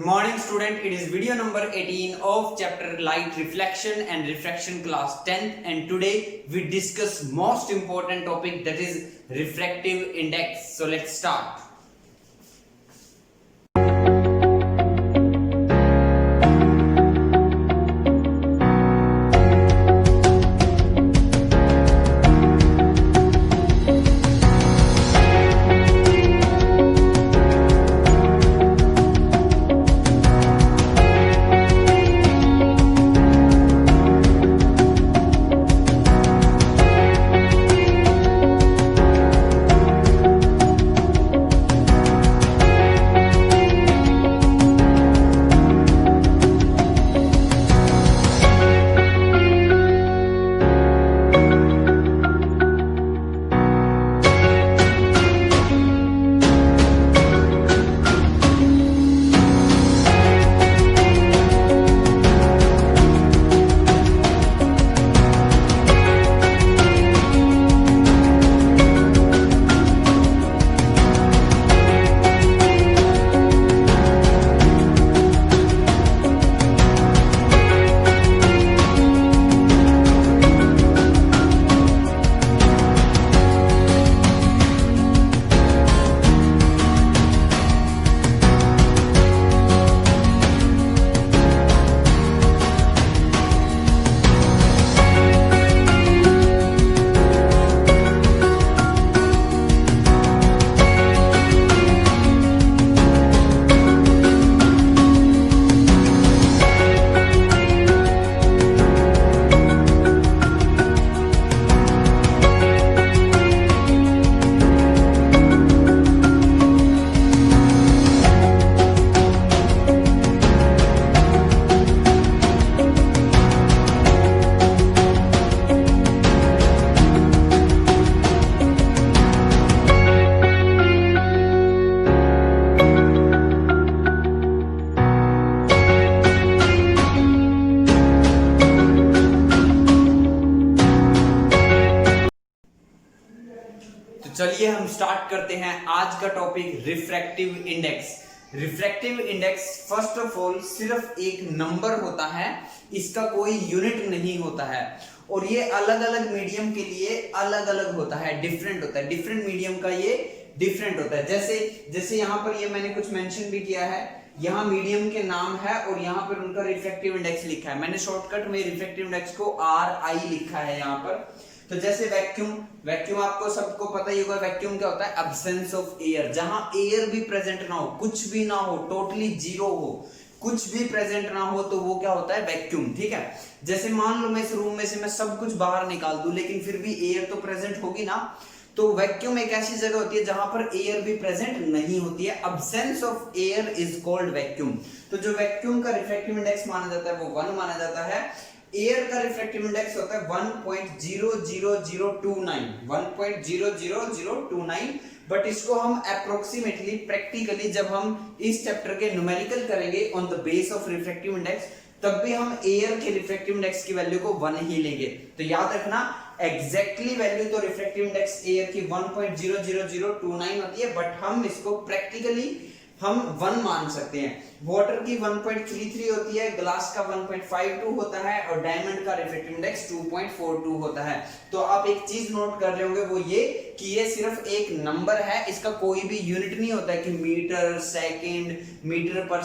morning student, it is video number 18 of chapter light reflection and refraction class 10th, and today we discuss most important topic, that is refractive index. So let's start. चलिए हम start करते हैं आज का topic refractive index. Refractive index first of all सिर्फ एक number होता है, इसका कोई यूनिट नहीं होता है, और ये अलग अलग मीडियम के लिए अलग अलग होता है, डिफरेंट होता है। डिफरेंट मीडियम का ये डिफरेंट होता है। जैसे यहाँ पर ये मैंने कुछ मेंशन भी किया है, यहाँ मीडियम के नाम है और यहाँ पर उनका रिफ्रैक्टिव इंडेक्स लिखा है। मैंने शॉर्टकट में रिफ्रैक्टिव इंडेक्स को RI लिखा है यहाँ पर। तो जैसे वैक्यूम आपको सबको पता ही होगा, वैक्यूम क्या होता है? एब्सेंस ऑफ एयर, जहां एयर भी प्रेजेंट ना हो, कुछ भी ना हो, टोटली जीरो हो, कुछ भी प्रेजेंट ना हो, तो वो क्या होता है? वैक्यूम। ठीक है। जैसे मान लो मैं इस रूम में से मैं सब कुछ बाहर निकाल दूं, लेकिन फिर भी एयर तो प्रेजेंट होगी ना, तो वैक्यूम एक ऐसी जगह होती है जहां पर एयर भी प्रेजेंट नहीं होती है। Absence of air is called vacuum. तो जो वैक्यूम का रिफ्रैक्टिव इंडेक्स माना जाता है वो 1 माना जाता है। एयर का रिफ्रैक्टिव इंडेक्स होता है 1.00029, बट इसको हम अप्रोक्सीमेटली प्रैक्टिकली जब हम इस चैप्टर के न्यूमेरिकल करेंगे on the base of refractive index, तब भी हम एयर के रिफ्रैक्टिव इंडेक्स की वैल्यू को 1 ही लेंगे। तो याद रखना एग्जैक्टली वैल्यू तो रिफ्रैक्टिव इंडेक्स एयर की 1.00029 होती है, बट हम इसको प्रैक्टिकली हम 1 मान सकते हैं। वाटर की 1.33 होती है, ग्लास का 1.52 होता है, और डायमंड का रिफ्रैक्टिव इंडेक्स 2.42 होता है। तो आप एक चीज नोट कर रहे होंगे, वो ये कि ये सिर्फ एक नंबर है, इसका कोई भी यूनिट नहीं होता है कि मीटर सेकंड, मीटर पर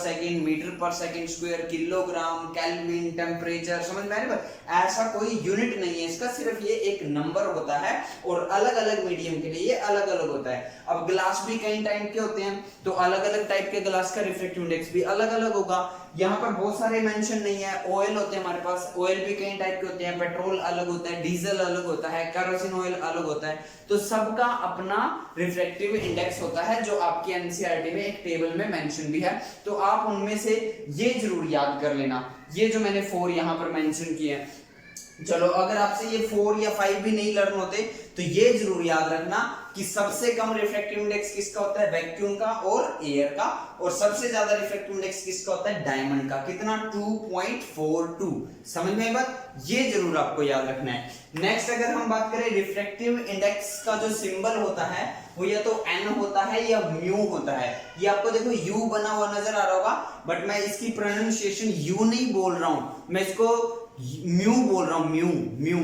second square, kilogram, kelvin, temperature, समझ में आ रहा है? ऐसा कोई यूनिट नहीं है इसका, सिर्फ ये एक नंबर होता है, और अलग अलग मीडियम के लिए ये अलग अलग होता है। अब ग्लास भी कई टाइप के होते हैं, तो अलग अलग टाइप के ग्लास का रिफ्रैक्टिव इंडेक्स भी अलग अलग होगा। यहाँ पर बहुत सारे मेंशन नहीं है। ऑयल होते हैं हमारे पास, ऑयल भी कई टाइप के होते हैं, पेट्रोल अलग होता है, डीजल अलग होता है, केरोसिन ऑयल अलग होता है। तो सबका अपना रिफ्रैक्टिव इंडेक्स होता है, जो आपकी एनसीईआरटी में एक टेबल में मेंशन भी है। तो आप उनमें से ये जरूर याद कर लेना, ये जो मैंने 4 यहाँ पर मेंशन किए हैं। चलो, अगर आपसे ये 4 या 5 भी नहीं लर्न होते, तो ये जरूर याद रखना कि सबसे कम रिफ्रैक्टिव इंडेक्स किसका होता है, वैक्यूम का और एयर का, और सबसे ज्यादा रिफ्रैक्टिव इंडेक्स किसका होता है, डायमंड का। कितना, 2.42। समझ में बात, ये जरूर आपको याद रखना है। नेक्स्ट अगर हम बात करें रिफ्रैक्टिव इंडेक्स का जो सिंबल होता है वो या तो एन होता है या म्यू होता है। ये आपको देखो यू बना हुआ नजर आ रहा होगा, बट मैं इसकी प्रोनाउंसिएशन यू नहीं बोल रहा हूं, मैं इसको म्यू बोल रहा हूं, म्यू म्यू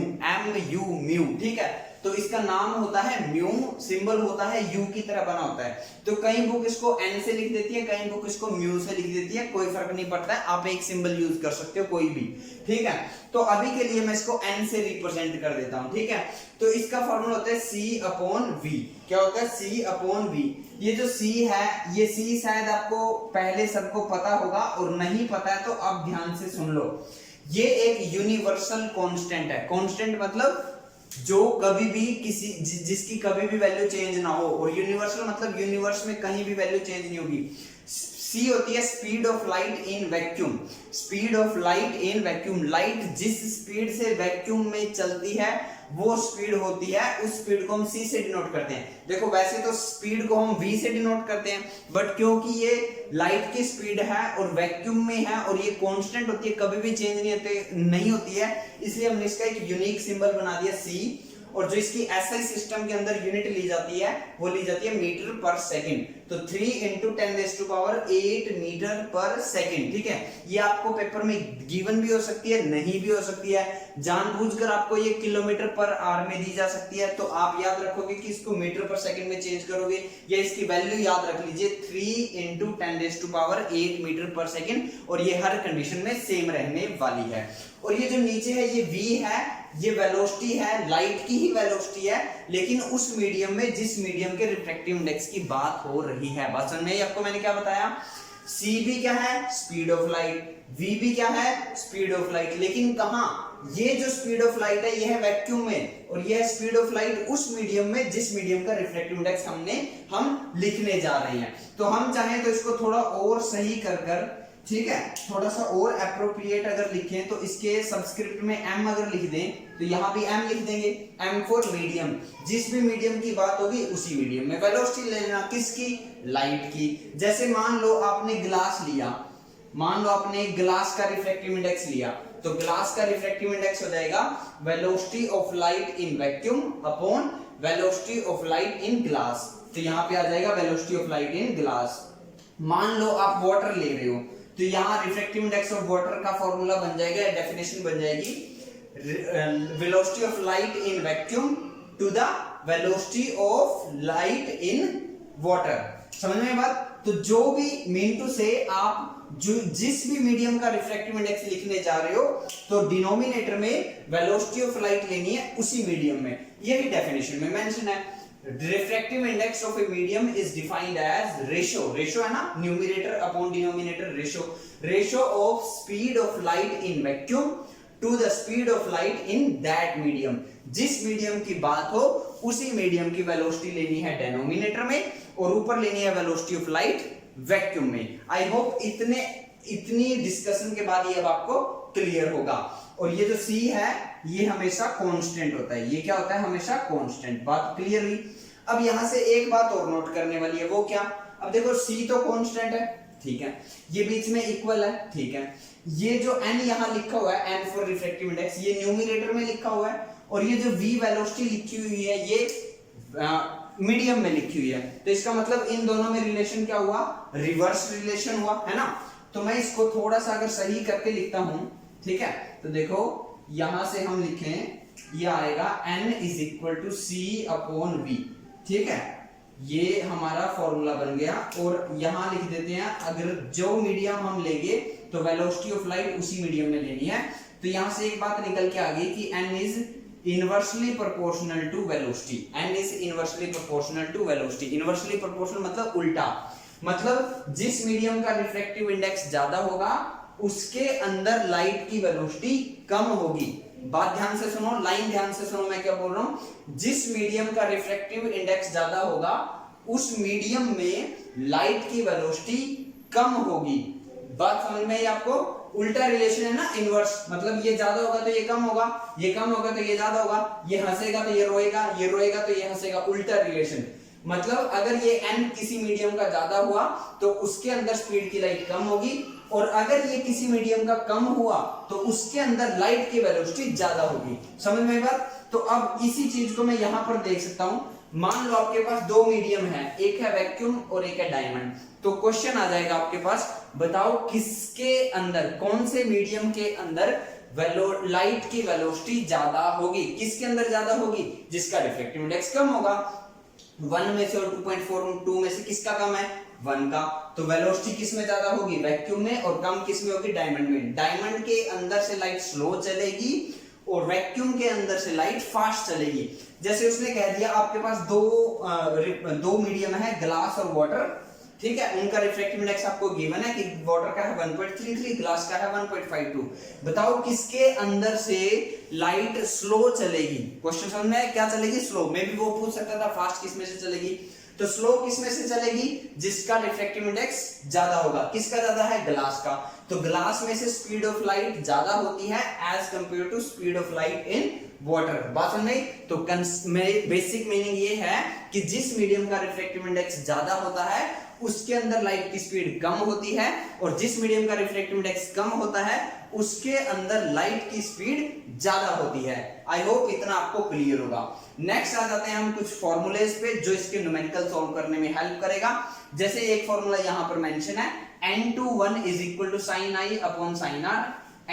म्यू, ठीक है। तो इसका नाम होता है म्यू, सिंबल होता है यू की तरह बना होता है। तो कई बुक इसको एन से लिख देती है, कई बुक इसको म्यू से लिख देती है, कोई फर्क नहीं पड़ता है, आप एक सिंबल यूज कर सकते हो कोई भी, ठीक है। तो अभी के लिए मैं इसको एन से रिप्रेजेंट कर देता हूं, ठीक है। तो इसका फॉर्मूला होता है C/V। क्या होता है, C/V। ये जो C है, ये C शायद आपको पहले सबको पता होगा, और नहीं पता है तो आप ध्यान से सुन लो। ये एक यूनिवर्सल कांस्टेंट है। कांस्टेंट मतलब जो कभी भी जिसकी कभी भी वैल्यू चेंज ना हो, और यूनिवर्सल मतलब यूनिवर्स में कहीं भी वैल्यू चेंज नहीं होगी। सी होती है speed of light in vacuum. Speed of light in vacuum, light जिस स्पीड से वैक्यूम में चलती है वो स्पीड होती है, उस स्पीड को हम सी से डिनोट करते हैं। देखो वैसे तो स्पीड को हम वी से डिनोट करते हैं, बट क्योंकि ये लाइट की स्पीड है और वैक्यूम में है और ये कांस्टेंट होती है, कभी भी चेंज नहीं होती है, इसलिए हमने इसका एक यूनिक सिंबल बना दिया सी। और जो इसकी एसआई सिस्टम के अंदर यूनिट ली जाती है वो ली जाती है मीटर पर सेकंड। तो 3 × 10⁸ मीटर पर सेकंड, ठीक है। ये आपको पेपर में गिवन भी हो सकती है, नहीं भी हो सकती है, जानबूझकर आपको ये किलोमीटर पर आवर में दी जा सकती है, तो आप याद रखोगे कि इसको मीटर पर सेकंड में चेंज करोगे, या इसकी वैल्यू याद रख लीजिए 3 × 10⁸ मीटर पर सेकंड, और ये हर कंडीशन में सेम रहने वाली है। और ये जो नीचे है ये v है, ये वेलोसिटी है, लाइट की ही वेलोसिटी है, लेकिन उस मीडियम में जिस मीडियम के रिफ्रैक्टिव इंडेक्स की बात हो रही है। बात समझ में आई आपको, मैंने क्या बताया, c भी क्या है, स्पीड ऑफ लाइट, v भी क्या है, स्पीड ऑफ लाइट, लेकिन कहां, ये जो स्पीड ऑफ लाइट है ये है वैक्यूम में, और ये है स्पीड ऑफ लाइट उस मीडियम में जिस मीडियम का रिफ्रैक्टिव इंडेक्स हम लिखने जा रहे हैं। तो हम चाहें तो इसको थोड़ा और सही कर, ठीक है, थोड़ा सा और एप्रोप्रिएट अगर लिखें तो इसके सबस्क्रिप्ट में m अगर लिख दें तो यहां भी m लिख देंगे, m फॉर मीडियम, जिस भी मीडियम की बात होगी उसी मीडियम में वेलोसिटी ले लेना, किसकी, लाइट की। जैसे मान लो आपने ग्लास लिया, मान लो आपने ग्लास का रिफ्रैक्टिव इंडेक्स लिया, तो ग्लास का रिफ्रैक्टिव इंडेक्स हो जाएगा velocity of light in vacuum upon velocity of light in glass. तो यहां पे आ जाएगा velocity of light in glass. मान लो आप वाटर ले रहे हो, तो यहां रिफ्रैक्टिव इंडेक्स ऑफ वाटर का फॉर्मूला बन जाएगा, डेफिनेशन बन जाएगी velocity of light in vacuum to the velocity of light in water. समझ में बात। तो जो भी मीन टू से आप जिस भी मीडियम का रिफ्रैक्टिव इंडेक्स लिखने जा रहे हो तो डिनोमिनेटर में वेलोसिटी ऑफ लाइट लेनी है उसी मीडियम में, यही डेफिनेशन में मेंशन है। Refractive index of a medium is defined as ratio, ratio है ना, numerator upon denominator, ratio of speed of light in vacuum to the speed of light in that medium. जिस medium की बात हो उसी medium की velocity लेनी है डिनोमिनेटर में और ऊपर लेनी है वेलोसिटी ऑफ लाइट वैक्यूम में। आई होप इतनी डिस्कशन के बाद ये अब आपको क्लियर होगा। और ये जो C है ये हमेशा कांस्टेंट होता है, ये क्या होता है, हमेशा कांस्टेंट। बात क्लियर हुई। अब यहां से एक बात और नोट करने वाली है, वो क्या, अब देखो C तो कांस्टेंट है, ठीक है, ये बीच में इक्वल है, ठीक है, ये जो n यहां लिखा हुआ है n फॉर रिफ्रैक्टिव इंडेक्स ये न्यूमरेटर में लिखा हुआ है, और ये जो v वेलोसिटी लिखी हुई है ये मीडियम में लिखी हुई है। तो इसका मतलब इन दोनों में रिलेशन क्या हुआ, रिवर्स रिलेशन हुआ, है ना। तो मैं इसको थोड़ा सा अगर सही करके लिखता हूं, ठीक है, तो देखो यहां से हम लिखें, ये आएगा n = C/V, ठीक है, ये हमारा फॉर्मूला बन गया। और यहां लिख देते हैं अगर जो मीडियम हम लेंगे तो वेलोसिटी ऑफ लाइट उसी मीडियम में लेनी है। तो यहां से एक बात निकल के आ गई कि n is inversely proportional to velocity, n is inversely proportional to velocity. Inversely proportional मतलब उल्टा, मतलब जिस मीडियम का रिफ्रैक्टिव इंडेक्स ज्यादा होगा उसके अंदर लाइट की वेलोसिटी कम होगी। बात ध्यान से सुनो, लाइन ध्यान से सुनो, मैं क्या बोल रहा हूं, जिस मीडियम का रिफ्रैक्टिव इंडेक्स ज्यादा होगा उस मीडियम में लाइट की वेलोसिटी कम होगी। बात समझ में आई आपको, उल्टा रिलेशन है ना, इनवर्स, मतलब ये ज्यादा होगा तो ये कम होगा, ये कम होगा तो ये ज्यादा होगा, ये हंसेगा तो ये रोएगा, ये रोएगा तो ये हंसेगा, उल्टा रिलेशन। मतलब अगर ये n किसी मीडियम का ज्यादा हुआ तो उसके अंदर स्पीड की लाइट कम होगी, और अगर ये किसी मीडियम का कम हुआ तो उसके अंदर लाइट की वेलोसिटी ज्यादा होगी। समझ में बात? तो अब इसी चीज को मैं यहां पर देख सकता हूं। मान लो आपके पास दो मीडियम है, एक है वैक्यूम और एक है डायमंड। तो क्वेश्चन आ जाएगा आपके पास, बताओ किसके अंदर, कौन से मीडियम के अंदर लाइट की वेलोसिटी ज्यादा होगी? किसके अंदर ज्यादा होगी? जिसका रिफ्रैक्टिव इंडेक्स कम होगा। 1 में से और 2.42 में से किसका कम है? 1 का। तो वेलोसिटी किस में ज्यादा होगी? वैक्यूम में। और कम किस में होगी? डायमंड में। डायमंड के अंदर से लाइट स्लो चलेगी और वैक्यूम के अंदर से लाइट फास्ट चलेगी। जैसे उसने कह दिया आपके पास दो मीडियम है, ग्लास और वाटर, ठीक है, उनका रिफ्रैक्टिव इंडेक्स आपको गिवन है कि वाटर का है 1.33, ग्लास का है 1.52। बताओ किसके अंदर से लाइट स्लो चलेगी? क्वेश्चन समझ में, क्या चलेगी? स्लो। मे भी वो पूछ सकता था फास्ट किस में से चलेगी, तो स्लो किस में से चलेगी? जिसका रिफ्रैक्टिव इंडेक्स ज्यादा होगा। किसका ज्यादा है? ग्लास का। तो ग्लास में से स्पीड ऑफ लाइट ज्यादा होती है as compare to speed of light in water. बात समझ में? तो बेसिक मीनिंग ये है कि जिस मीडियम का रिफ्रैक्टिव इंडेक्स ज्यादा होता है उसके अंदर लाइट की स्पीड कम होती है, और जिस मीडियम का रिफ्रैक्टिव इंडेक्स कम होता है उसके अंदर लाइट की स्पीड ज्यादा होती है। आई होप इतना आपको क्लियर होगा। नेक्स्ट आ जाते हैं हम कुछ फॉर्मूलेज पे जो इसके न्यूमेरिकल सॉल्व करने में हेल्प करेगा। जैसे एक फॉर्मूला यहां पर मेंशन है, n21 is equal to sine i upon sine r,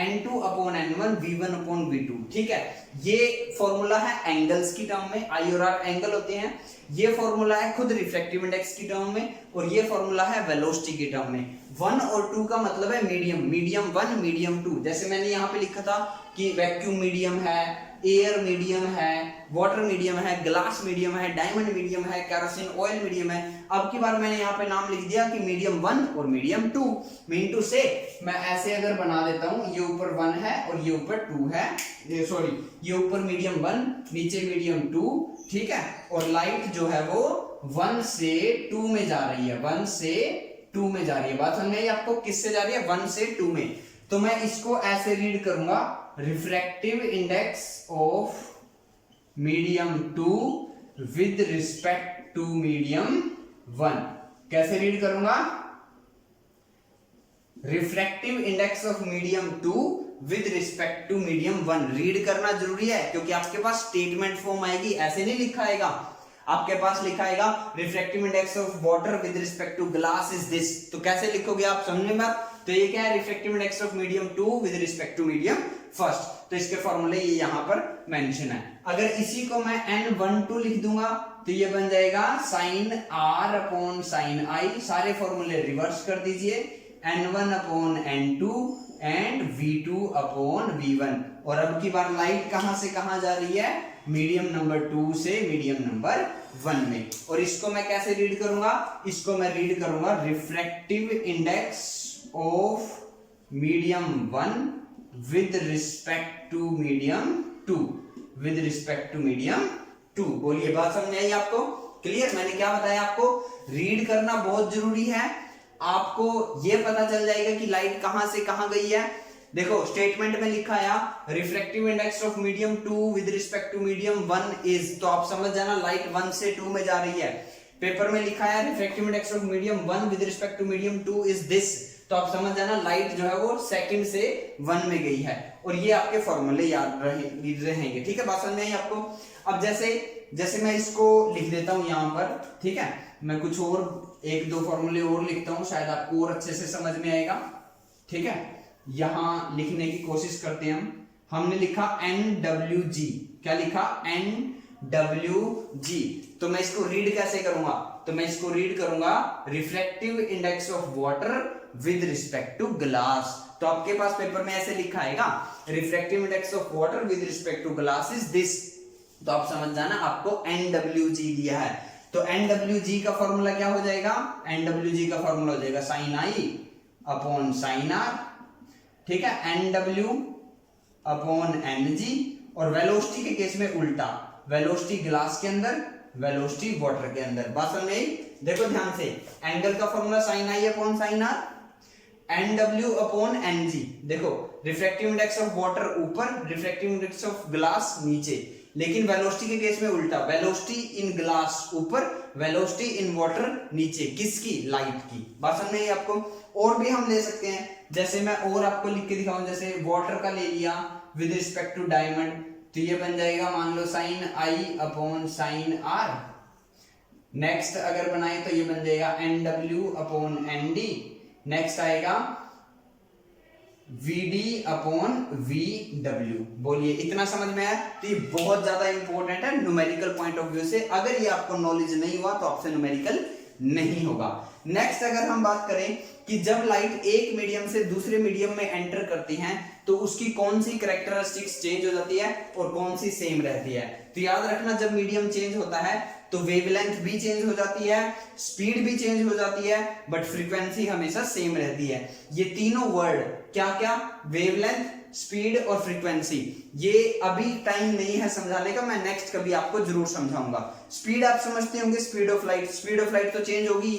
n2 upon n1 v1 upon v2। ठीक है, ये फॉर्मूला है एंगल्स की टर्म में, आई और आर एंगल होते हैं। ये फॉर्मूला है खुद रिफ्रैक्टिव इंडेक्स की टर्म में, और ये फॉर्मूला है वेलोसिटी की टर्म में। 1 और 2 का मतलब है मीडियम, मीडियम 1 मीडियम 2। जैसे मैंने यहाँ पे लिखा था कि वैक्यूम मीडियम है, एयर मीडियम है, वाटर मीडियम है, ग्लास मीडियम है, डायमंड मीडियम है, केरोसिन ऑयल मीडियम है। अब की बार मैंने यहाँ पे नाम लिख दिया कि मीडियम 1 और मीडियम 2। मीन टू से मैं ऐसे अगर बना देता हूँ, ये ऊपर 1 है और ये ऊपर 2 है, ये ऊपर मीडियम 1 नीचे मीडियम 2, ठीक है, और लाइट जो है वो 1 से 2 में जा रही है, 1 से 2 में जा रही है। बात समझ में आई आपको? किससे जा रही है? 1 से 2 में। तो मैं इसको ऐसे रीड करूंगा, refractive index of medium 2 with respect to medium 1। कैसे रीड करूंगा? Refractive index of medium 2 with respect to medium 1। Read करना जरूरी है क्योंकि आपके पास स्टेटमेंट फॉर्म आएगी, ऐसे नहीं लिखा आएगा। आपके पास लिखा आएगा refractive index of water with respect to glass is this. तो कैसे लिखोगे आप? समझने में बात? तो ये क्या है? Refractive index of medium 2 with respect to medium first. तो इसके फॉर्मूले ये यहां पर मेंशन है। अगर इसी को मैं n12 लिख दूंगा तो ये बन जाएगा साइन r अपॉन साइन आई। सारे फॉर्मूले रिवर्स कर दीजिए, n1 upon n2 and v2 upon v1। और अब की बार लाइट कहां से कहां जा रही है? मीडियम नंबर 2 से मीडियम नंबर 1 में। और इसको मैं कैसे रीड करूंगा? इसको मैं रीड करूंगा refractive index of medium 1 with respect to medium 2, with respect to medium 2। बोलिए, बात समझ में आई आपको? क्लियर? मैंने क्या बताया आपको? रीड करना बहुत जरूरी है। आपको ये पता चल जाएगा कि लाइट कहां से कहां गई है। देखो स्टेटमेंट में लिखा है refractive index of medium 2 with respect to medium 1 is, तो आप समझ जाना लाइट 1 से 2 में जा रही है। पेपर में लिखा है refractive index of medium 1 with respect to medium 2 is this, तो आप समझ जाना लाइट जो है वो सेकंड से 1 में गई है। और ये आपके फॉर्मूले याद रहेंगे। ठीक है, बात समझ में आई आपको? अब जैसे मैं इसको लिख देता हूं यहां पर, ठीक है, मैं कुछ और 1-2 फॉर्मूले और लिखता हूं, शायद आपको और अच्छे से समझ में आएगा। ठीक है, यहां लिखने की कोशिश करते हैं हमने लिखा NWG। क्या लिखा? NWG। तो मैं इसको रीड कैसे करूंगा? तो मैं इसको रीड करूंगा refractive index of water with respect to glass. तो आपके पास पेपर में ऐसे लिखा आएगा refractive index of water with respect to glass is this. तो आप समझ जाना आपको NWG दिया है। तो NWG का फॉर्मूला क्या हो जाएगा? NWG का फॉर्मूला हो जाएगा sine i upon sine r, ठीक है, NW अपॉन NG। और वेलोसिटी के केस में उल्टा, वेलोसिटी ग्लास के अंदर, वेलोसिटी वाटर के अंदर। बात समझ में आई? देखो ध्यान से, एंगल का formula sine i upon sine r, NW upon NG। देखो रिफ्रैक्टिव इंडेक्स ऑफ वाटर ऊपर, रिफ्रैक्टिव इंडेक्स ऑफ ग्लास नीचे, लेकिन वेलोसिटी के केस में उल्टा, वेलोसिटी इन ग्लास ऊपर, वेलोसिटी इन वाटर नीचे। किसकी? लाइट की। बात समझ में आई आपको? और भी हम ले सकते हैं, जैसे मैं और आपको लिख के दिखाऊं, जैसे वाटर का ले लिया विद रिस्पेक्ट टू डायमंड, तो ये बन जाएगा मान लो sine I upon sine R। Next अगर बनाए तो ये बन जाएगा NW अपॉन ND। नेक्स्ट आएगा VD अपॉन VW। बोलिए इतना समझ में आया? तो ये बहुत ज्यादा इंपॉर्टेंट है न्यूमेरिकल पॉइंट ऑफ व्यू से। अगर ये आपको नॉलेज नहीं हुआ तो आपसे न्यूमेरिकल नहीं होगा। नेक्स्ट अगर हम बात करें कि जब लाइट एक मीडियम से दूसरे मीडियम में एंटर करती हैं तो उसकी कौन सी कैरेक्टरिस्टिक्स चेंज हो जाती है और कौन सी सेम रहती है। तो याद रखना, जब मीडियम चेंज होता है तो वेवलेंथ भी चेंज हो जाती है, स्पीड भी चेंज हो जाती है, बट फ्रीक्वेंसी हमेशा सेम रहती है। ये तीनों वर्ड क्या क्या, वेवलेंथ, स्पीड और फ्रीक्वेंसी, ये अभी टाइम नहीं है समझाने का, मैं नेक्स्ट कभी आपको जरूर समझाऊंगा। स्पीड आप समझते होंगे, speed of light, speed of light तो चेंज होगी,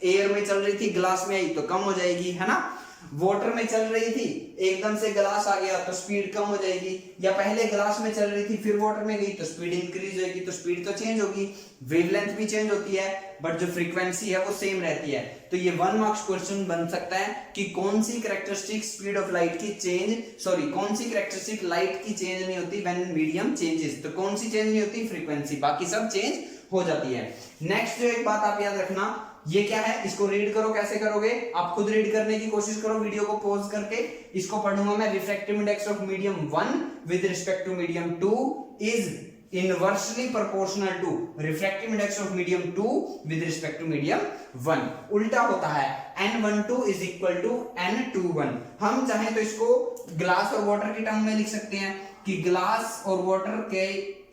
एयर में चल रही थी ग्लास में आई तो कम हो जाएगी, है ना। वाटर में चल रही थी एकदम से ग्लास आ गया तो स्पीड कम हो जाएगी, या पहले ग्लास में चल रही थी फिर वाटर में गई तो स्पीड इंक्रीज होगी, तो स्पीड तो चेंज होगी, वेवलेंथ भी चेंज होती है, बट जो फ्रीक्वेंसी है वो सेम रहती है। तो ये 1 मार्क्स क्वेश्चन बन सकता है कि कौन सी कैरेक्टरिस्टिक स्पीड ऑफ लाइट की चेंज, सॉरी कौन सी कैरेक्टरिस्टिक लाइट की चेंज नहीं होती व्हेन मीडियम चेंजेस। तो कौन सी चेंज नहीं होती? फ्रीक्वेंसी, बाकी सब चेंज हो जाती है। नेक्स्ट जो एक बात आप याद रखना, ये क्या है, इसको रीड करो। कैसे करोगे? आप खुद रीड करने की कोशिश करो वीडियो को पॉज करके। इसको पढ़ूंगा मैं, refractive index of medium 1 with respect to medium 2 is inversely proportional to refractive index of medium 2 with respect to medium 1। उल्टा होता है, N12 is equal to N21। हम चाहे तो इसको ग्लास और वाटर के टर्म में लिख सकते हैं कि ग्लास और वाटर के,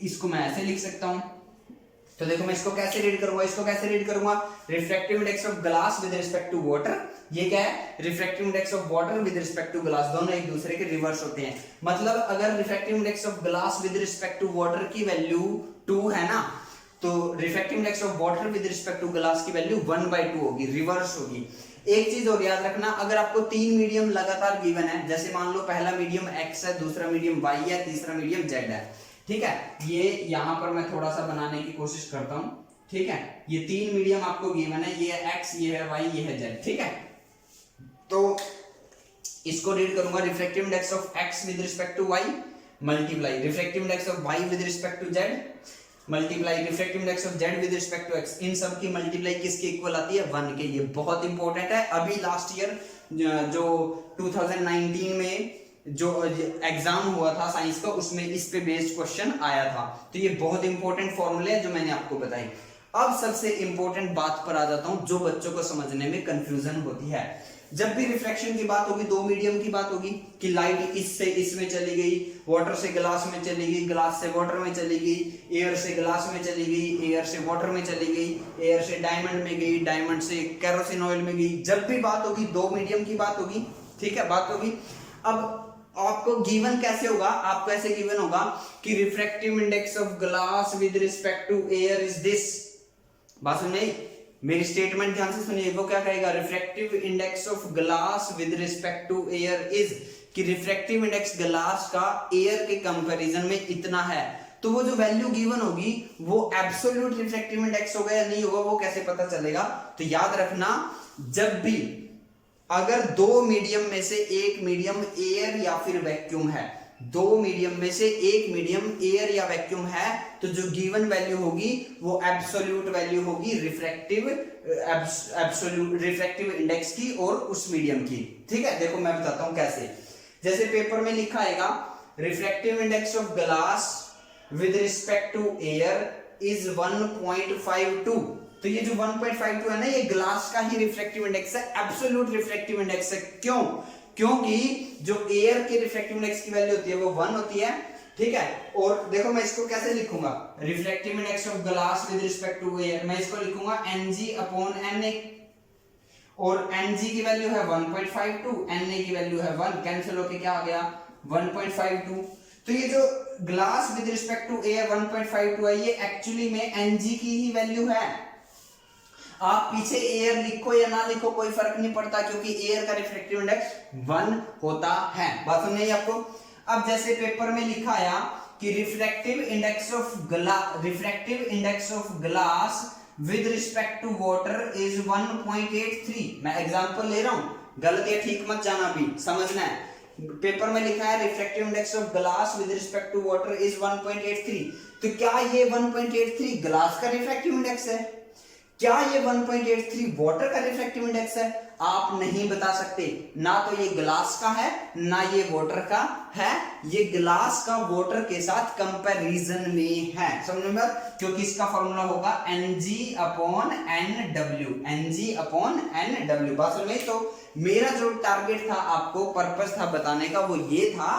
इसको मैं ऐसे लिख सकता हूं। तो देखो मैं इसको कैसे रीड करूंगा, इसको कैसे रीड करूंगा, refractive index of glass with respect to water. ये क्या है? Refractive index of water with respect to glass, दोनों एक दूसरे के रिवर्स होते हैं। मतलब अगर refractive index of glass with respect to water की वैल्यू 2 है ना, तो refractive index of water with respect to glass की वैल्यू 1/2 होगी, रिवर्स होगी। एक चीज और याद रखना, अगर आपको 3 मीडियम लगातार गिवन है, जैसे मान लो पहला मीडियम x है, दूसरा मीडियम y है, तीसरा मीडियम z है, ठीक है। ये यहां पर मैं थोड़ा सा बनाने की कोशिश करता हूं, ठीक है। ये 3 मीडियम आपको गिवन है, ये है x, ये है y, ये है z, ठीक है। तो इसको रीड करूंगा, refractive index of x with respect to y multiply refractive index of y with respect to z multiply refractive index of z with respect to x। इन सब की मल्टीप्लाई किसके इक्वल आती है? 1 के। ये बहुत इंपॉर्टेंट है। अभी लास्ट ईयर जो 2019 में जो एग्जाम हुआ था साइंस का, उसमें इस पे बेस्ड क्वेश्चन आया था। तो ये बहुत इंपॉर्टेंट फॉर्मूले है जो मैंने आपको बताई। अब सबसे इंपॉर्टेंट बात पर आ जाता हूं जो बच्चों को समझने में कंफ्यूजन होती है। जब भी रिफ्लेक्शन की बात होगी, 2 मीडियम की बात होगी कि लाइट इससे इसमें चली गई, वाटर से ग्लास में चली गई, ग्लास से वाटर में चली गई, एयर से ग्लास में चली गई, एयर से वाटर में चली गई, एयर से डायमंड में गई, डायमंड से केरोसिन ऑयल में गई। जब भी बात होगी 2 मीडियम की बात होगी, ठीक है, बात होगी। अब आपको गिवन कैसे होगा? आपको ऐसे गिवन होगा कि refractive index of glass with respect to air is this. बात सुनिए, मेरी स्टेटमेंट ध्यान से सुनिए। वो क्या कहेगा? Refractive index of glass with respect to air is, कि रिफ्रैक्टिव इंडेक्स ग्लास का एयर के कंपैरिजन में इतना है। तो वो जो वैल्यू गिवन होगी वो एब्सोल्यूट रिफ्रैक्टिव इंडेक्स होगा या नहीं होगा, वो कैसे पता चलेगा? तो याद रखना, जब भी अगर 2 मीडियम में से एक मीडियम एयर या फिर वैक्यूम है, 2 मीडियम में से एक मीडियम एयर या वैक्यूम है, तो जो गिवन वैल्यू होगी वो एब्सोल्यूट वैल्यू होगी रिफ्रैक्टिव इंडेक्स की और उस मीडियम की, ठीक है। देखो मैं बताता हूं कैसे। जैसे पेपर में लिखा आएगा refractive index of glass with respect to air is 1.52। तो ये जो 1.52 है ना, ये ग्लास का ही रिफ्रैक्टिव इंडेक्स है, एब्सोल्यूट रिफ्रैक्टिव इंडेक्स है। क्यों? क्योंकि जो एयर के रिफ्रैक्टिव इंडेक्स की वैल्यू होती है वो 1 होती है, ठीक है। और देखो मैं इसको कैसे लिखूंगा, refractive index of glass with respect to air, मैं इसको लिखूंगा Ng अपॉन Na, और Ng की वैल्यू है 1.52, Na की वैल्यू है 1, कैंसिल होके क्या आ गया? 1.52। तो ये जो glass with respect to air 1.52 है, ये एक्चुअली में Ng की ही वैल्यू है। आप पीछे एयर लिखो या ना लिखो कोई फर्क नहीं पड़ता, क्योंकि एयर का रिफ्रैक्टिव इंडेक्स 1 होता है। बात समझ आई आपको? अब जैसे पेपर में लिखा आया कि refractive index of glass with respect to water is 1.83। मैं एग्जांपल ले रहा हूं, गलत या ठीक मत जाना, भी समझना है। पेपर में लिखा है refractive index of glass with respect to water is 1.83। तो क्या ये 1.83 ग्लास का रिफ्रैक्टिव इंडेक्स है? क्या ये 1.83 वाटर का रिफ्रैक्टिव इंडेक्स है? आप नहीं बता सकते। ना तो ये ग्लास का है ना ये वाटर का है, ये ग्लास का वाटर के साथ कंपैरिजन में है। समझ में बात? क्योंकि इसका फॉर्मूला होगा Ng/Nw, Ng/Nw। बात समझ में? तो मेरा जो टारगेट था, आपको पर्पस था बताने का, वो ये था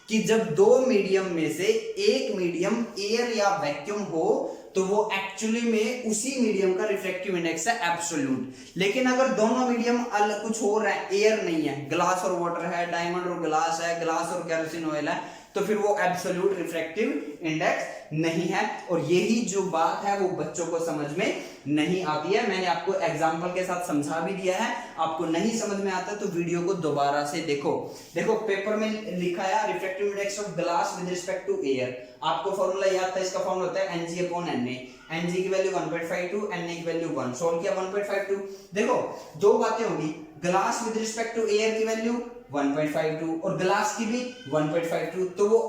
कि जब दो मीडियम में से एक मीडियम एयर या वैक्यूम हो तो वो एक्चुअली में उसी मीडियम का रिफ्रैक्टिव इंडेक्स है एब्सोल्यूट। लेकिन अगर दोनों मीडियम अलग कुछ हो रहा है, एयर नहीं है, ग्लास और वाटर है, डायमंड और ग्लास है, ग्लास और केरोसिन ऑयल है, तो फिर वो एब्सोल्यूट रिफ्रैक्टिव इंडेक्स नहीं है। और यही जो बात है वो बच्चों को समझ में नहीं आती है। मैंने आपको एग्जांपल के साथ समझा भी दिया है, आपको नहीं समझ में आता तो वीडियो को दोबारा से देखो। देखो पेपर में लिखा है refractive index of glass with respect to air. आपको फॉर्मूला याद था, इसका फॉर्मूला होता है Ng/Na। Ng की वैल्यू 1.52, Na की वैल्यू 1। सोल्व किया 1.52। देखो दो बातें होगी, glass with respect to air की वैल्यू 1.52 और ग्लास की भी 1.52। तो वो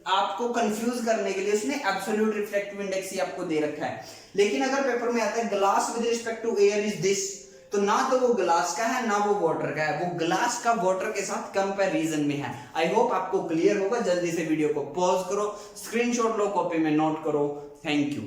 आपको कंफ्यूज करने के लिए उसने एब्सोल्यूट रिफ्रैक्टिव इंडेक्स ही आपको दे रखा है। लेकिन अगर पेपर में आता है glass with respect to air is this, तो ना तो वो ग्लास का है ना वो वाटर का है, वो ग्लास का वाटर के साथ कंपैरिजन में है। आई होप आपको क्लियर होगा। जल्दी से वीडियो को पॉज करो, स्क्रीनशॉट लो, कॉपी में नोट करो। Thank you.